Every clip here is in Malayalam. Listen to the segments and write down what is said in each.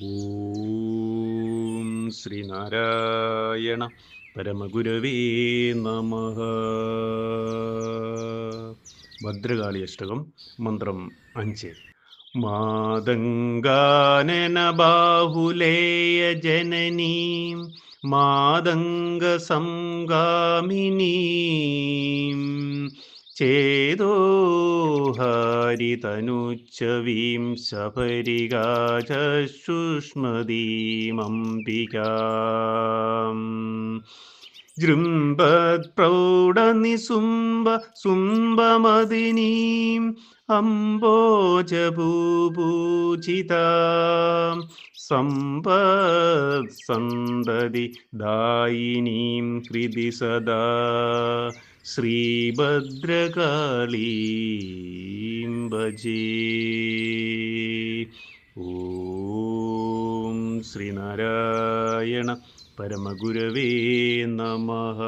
ഓം ശ്രീനാരായണ പരമഗുരവേ നമഃ. ഭദ്രകാളി അഷ്ടകം മന്ത്രം 5. മാതംഗാനന ബാഹുലേയ ജനനീം മാതംഗ സംഗാമിനീം ചേതോ ഹരിതനുച്ഛവീം സപരിഗാചുഷ്മദീമംബികാം ജൃംഭത്പ്രൗഢനിസുംബ സുംബമദിനീം അംബോജഭൂപൂജിതാം സമ്പത്സന്തതി ദായിനീം ഹൃദി സദാ ശ്രീഭദ്രകാളീം ഭജേ. ഓം ശ്രീനാരായണ പരമഗുരവേ നമഃ.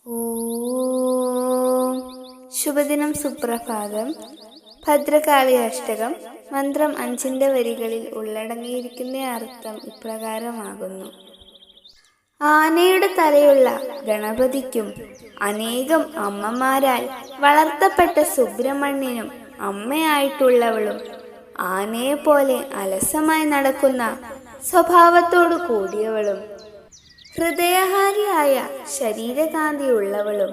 ഓം ശുഭദിനം, സുപ്രഭാതം. ഭദ്രകാളി അഷ്ടകം മന്ത്രം 5 വരികളിൽ ഉള്ളടങ്ങിയിരിക്കുന്ന അർത്ഥം ഇപ്രകാരമാകുന്നു. ആനയുടെ തലയുള്ള ഗണപതിക്കും അനേകം അമ്മമാരാൽ വളർത്തപ്പെട്ട സുബ്രഹ്മണ്യനും അമ്മയായിട്ടുള്ളവളും ആനയെപ്പോലെ അലസമായി നടക്കുന്ന സ്വഭാവത്തോടു കൂടിയവളും ഹൃദയഹാരിയായ ശരീരകാന്തിയുള്ളവളും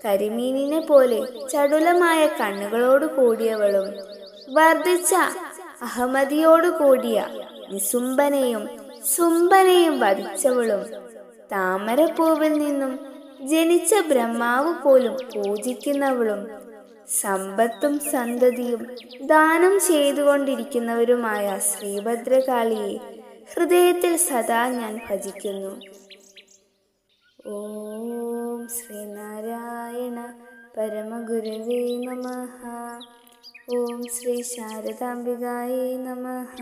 കരിമീനിനെ പോലെ ചടുലമായ കണ്ണുകളോട് കൂടിയവളും വർദ്ധിച്ച അഹമതിയോടു കൂടിയ നിസുംബനെയും സുംബനെയും വധിച്ചവളും താമരപ്പൂവിൽ നിന്നും ജനിച്ച ബ്രഹ്മാവ് പോലും പൂജിക്കുന്നവളും സമ്പത്തും സന്തതിയും ദാനം ചെയ്തുകൊണ്ടിരിക്കുന്നവരുമായ ശ്രീഭദ്രകാളിയെ ഹൃദയത്തിൽ സദാ ഞാൻ ഭജിക്കുന്നു. ഓം ശ്രീനാരായണ പരമഗുരവേ നമഃ. ഓം ശ്രീ ശാരദാംബികായേ നമഃ.